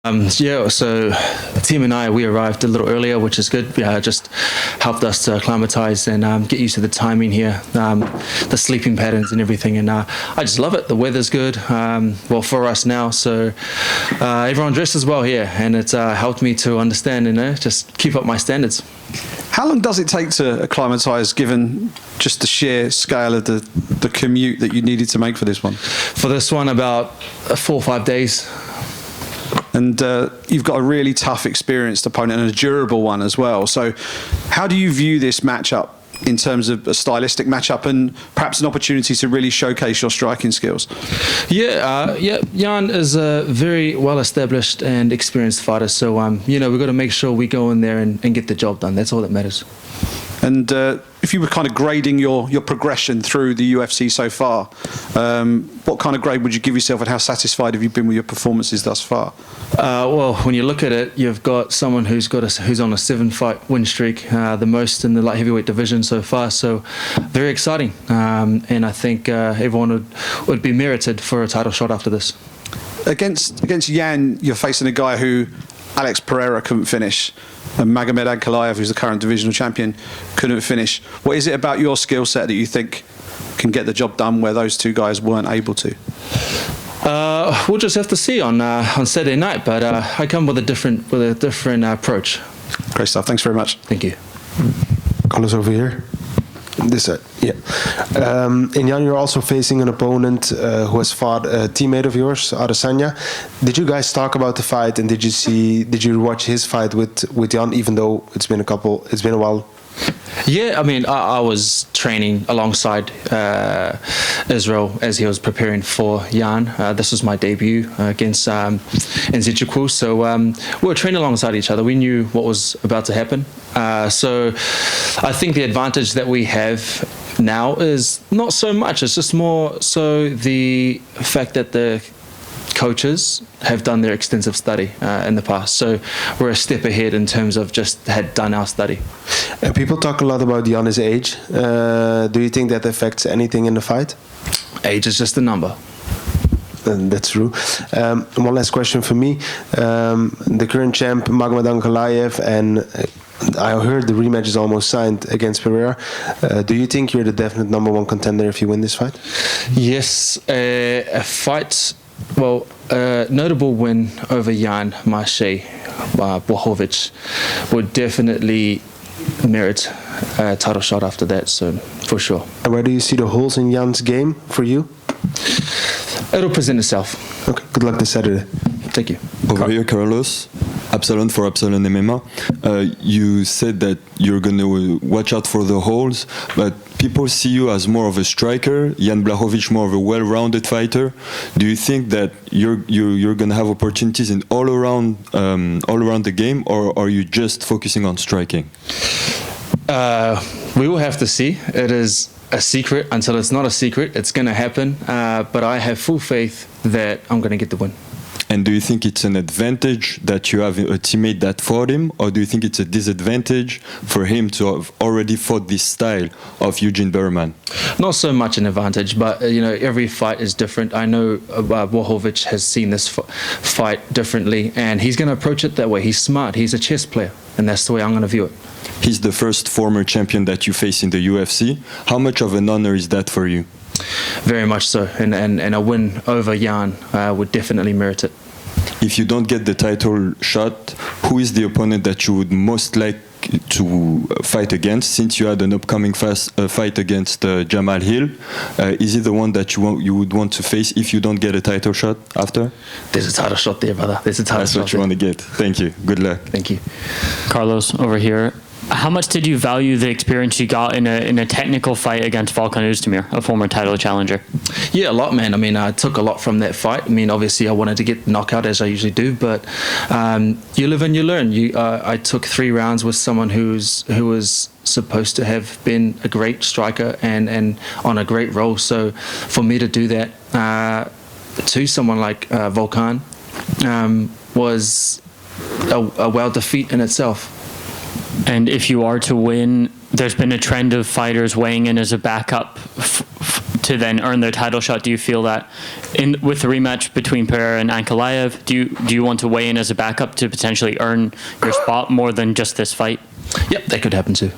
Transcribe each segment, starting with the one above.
Yeah, so the team and we arrived a little earlier, which is good. Just helped us to acclimatize and get used to the timing here, the sleeping patterns and everything. And I just love it. The weather's good, well, for us now. So everyone dresses well here, and it's helped me to understand and just keep up my standards. How long does it take to acclimatise, given just the sheer scale of the commute that you needed to make for this one? For this one, about 4 or 5 days. And you've got a really tough, experienced opponent and a durable one as well. So how do you view this matchup in terms of a stylistic matchup and perhaps an opportunity to really showcase your striking skills? Yeah, Jan is a very well-established and experienced fighter. So, we've got to make sure we go in there and get the job done. That's all that matters. And if you were kind of grading your progression through the UFC so far, what kind of grade would you give yourself, and how satisfied have you been with your performances thus far? Well, when you look at it, you've got someone who's on a 7-fight win streak, the most in the light heavyweight division so far. So very exciting, and I think everyone would be merited for a title shot after this. Against Jan, you're facing a guy who Alex Pereira couldn't finish, and Magomed Ankalaev, who's the current divisional champion, couldn't finish. What is it about your skill set that you think can get the job done where those two guys weren't able to? We'll just have to see on Saturday night, but I come with a different approach. Great stuff. Thanks very much. Thank you. Carlos over here. This side, yeah. And Jan, you're also facing an opponent who has fought a teammate of yours, Adesanya. Did you guys talk about the fight, and did you watch his fight with Jan, even though it's been a while? Yeah, I mean, I was training alongside Israel as he was preparing for Jan. This was my debut against InTheCage, so we were training alongside each other. We knew what was about to happen. So I think the advantage that we have now is not so much. It's just more so the fact that the coaches have done their extensive study in the past. So we're a step ahead in terms of just had done our study. People talk a lot about Jan's age. Do you think that affects anything in the fight? Age is just a number. That's true. One last question for me. The current champ, Magomed Ankalaev, and I heard the rematch is almost signed against Pereira. Do you think you're the definite #1 contender if you win this fight? Yes, a fight. Well, notable win over Jan Marshe BŁACHOWICZ would definitely merit a title shot after that, so for sure. And where do you see the holes in Jan's game for you? It'll present itself. Okay, good luck this Saturday. Thank you. Over here, Carlos, Absalon for Absalon MMA. You said that you're going to watch out for the holes, but people see you as more of a striker, Jan Blachowicz more of a well-rounded fighter. Do you think that you're going to have opportunities in all around the game, or are you just focusing on striking? We will have to see. It is a secret until it's not a secret. It's going to happen, but I have full faith that I'm going to get the win. And do you think it's an advantage that you have a teammate that fought him, or do you think it's a disadvantage for him to have already fought this style of Eugene Berman? Not so much an advantage, but every fight is different. I know BŁACHOWICZ has seen this fight differently, and he's going to approach it that way. He's smart. He's a chess player, and that's the way I'm going to view it. He's the first former champion that you face in the UFC. How much of an honor is that for you? Very much so, and a win over Jan would definitely merit it. If you don't get the title shot, who is the opponent that you would most like to fight against, since you had an upcoming fight against Jamal Hill? Is it the one that you would want to face if you don't get a title shot after? There's a title shot there, brother. There's a title shot. That's what you want to get. Thank you. Good luck. Thank you. Carlos, over here. How much did you value the experience you got in a technical fight against Volkan Oezdemir, a former title challenger? Yeah, a lot, man. I mean, I took a lot from that fight. I mean, obviously, I wanted to get the knockout, as I usually do, but you live and you learn. I took 3 rounds with someone who was supposed to have been a great striker and on a great roll. So for me to do that to someone like Volkan was a well defeat in itself. And if you are to win, there's been a trend of fighters weighing in as a backup to then earn their title shot. Do you feel that with the rematch between Pereira and Ankalaev, do you want to weigh in as a backup to potentially earn your spot more than just this fight? Yep, that could happen too.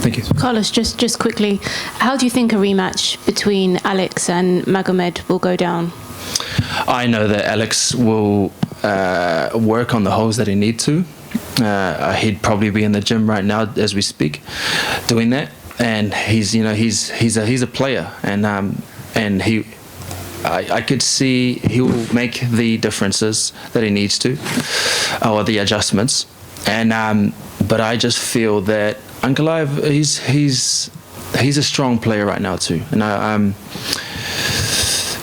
Thank you. Carlos, just quickly, how do you think a rematch between Alex and Magomed will go down? I know that Alex will work on the holes that he needs to. He'd probably be in the gym right now as we speak, doing that. And he's a player, and I could see he will make the differences that he needs to, or the adjustments. And but I just feel that Ankalaev, he's a strong player right now too, and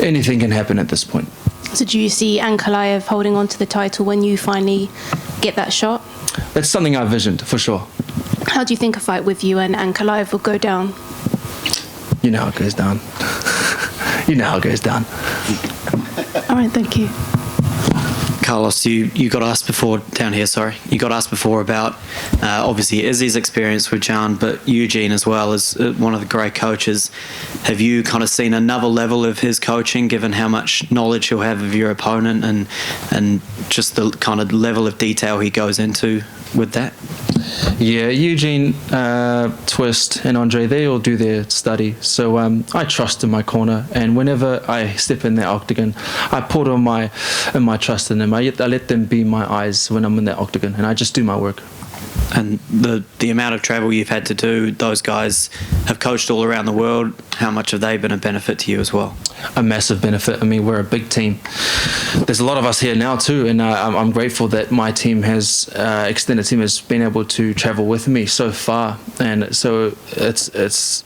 anything can happen at this point. So do you see Ankalaev holding on to the title when you finally get that shot? That's something I visioned for sure. How do you think a fight with you and Ankalaev will go down? You know how it goes down. You know how it goes down. All right, thank you. Carlos, you got asked before, down here, sorry. You got asked before about, obviously, Izzy's experience with Jan, but Eugene as well as one of the great coaches. Have you kind of seen another level of his coaching, given how much knowledge he'll have of your opponent and just the kind of level of detail he goes into with that? Yeah, Eugene, Twist, and Andre, they all do their study. So I trust in my corner, and whenever I step in that octagon, I put all my trust in them. I let them be my eyes when I'm in that octagon, and I just do my work. And the amount of travel you've had to do, those guys have coached all around the world. How much have they been a benefit to you as well? A massive benefit. I mean, we're a big team. There's a lot of us here now too, and I'm grateful that my team has, extended team has been able to travel with me so far, and so it's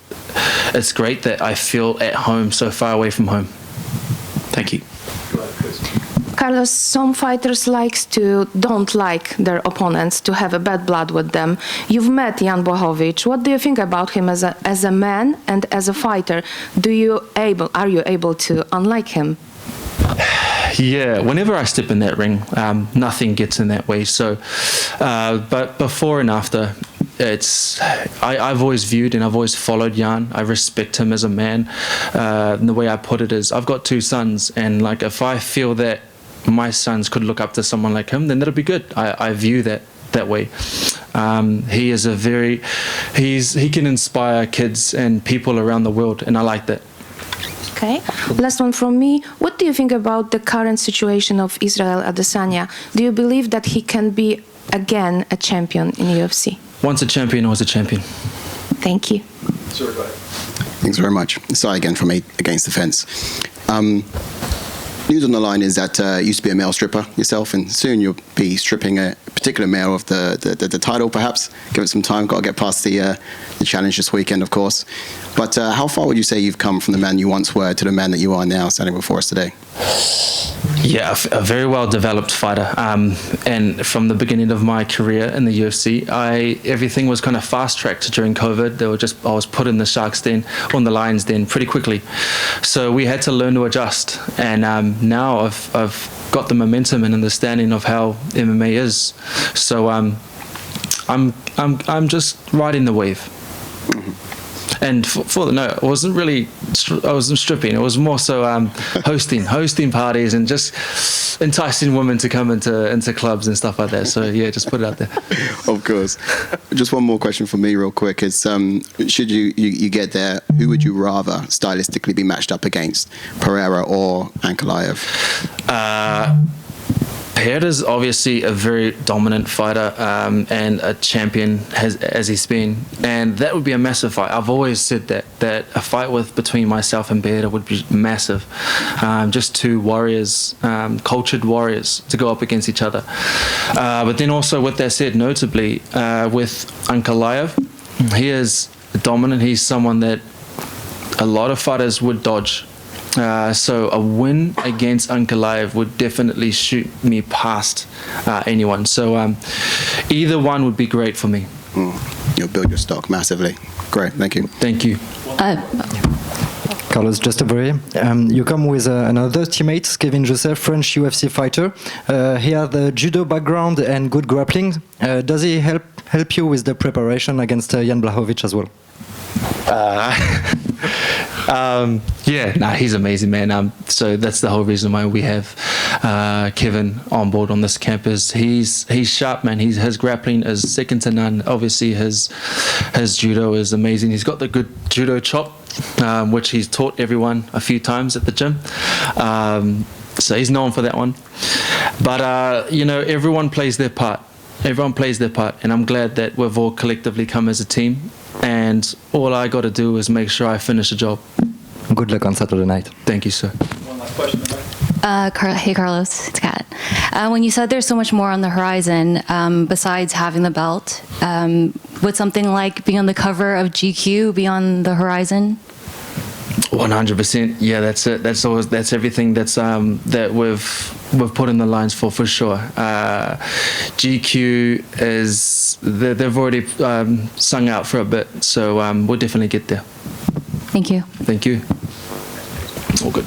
great that I feel at home so far away from home. Thank you. Carlos, some fighters don't like their opponents, to have a bad blood with them. You've met Jan Błachowicz. What do you think about him as a man and as a fighter? Are you able to unlike him? Yeah, whenever I step in that ring, nothing gets in that way. So, but before and after, I've always viewed and I've always followed Jan. I respect him as a man. And the way I put it is, I've got 2 sons, and like if I feel that my sons could look up to someone like him, then that'll be good. I view that way. He is he can inspire kids and people around the world, and I like that. Okay. Last one from me. What do you think about the current situation of Israel Adesanya? Do you believe that he can be again a champion in UFC? Once a champion, always a champion. Thank you. Thanks very much. Sorry again from Against the Fence. News on the line is that you used to be a male stripper yourself, and soon you'll be stripping a particular male of the title, perhaps. Give it some time. Got to get past the challenge this weekend, of course. But how far would you say you've come from the man you once were to the man that you are now, standing before us today? Yeah, a very well-developed fighter. And from the beginning of my career in the UFC, everything was kind of fast-tracked during COVID. I was put in the Shark's Den, on the Lion's Den pretty quickly. So we had to learn to adjust. And now I've got the momentum and understanding of how MMA is. So I'm just riding the wave. Mm-hmm. And I wasn't stripping. It was more so hosting parties and just enticing women to come into clubs and stuff like that. So yeah, just put it out there. Of course. Just one more question for me real quick is, should you get there, who would you rather stylistically be matched up against, Pereira or Ankalaev? Pereira's obviously a very dominant fighter and a champion as he's been, and that would be a massive fight. I've always said that a fight between myself and Pereira would be massive. Just 2 warriors, cultured warriors, to go up against each other. But then also, with that said, notably with Ankalaev, he is dominant. He's someone that a lot of fighters would dodge. So a win against Ankalaev would definitely shoot me past anyone. So either one would be great for me. You'll build your stock massively. Great, thank you. Thank you. Carlos, just a very. You come with another teammate, Kevin Joseph, French UFC fighter. He has the judo background and good grappling. Does he help help you with the preparation against Jan Blachowicz as well? He's amazing, man. So that's the whole reason why we have Kevin on board on this camp. Is he's sharp, man. His grappling is second to none. Obviously, his judo is amazing. He's got the good judo chop, which he's taught everyone a few times at the gym. So he's known for that one. But everyone plays their part. Everyone plays their part, and I'm glad that we've all collectively come as a team. And all I got to do is make sure I finish the job. Good luck on Saturday night. Thank you, sir. One last question. Hey, Carlos, it's Kat. When you said there's so much more on the horizon besides having the belt, would something like being on the cover of GQ be on the horizon? 100%. Yeah, that's it. That's everything that we've put in the lines for sure. GQ they've already sung out for a bit, so we'll definitely get there. Thank you. Thank you. All good.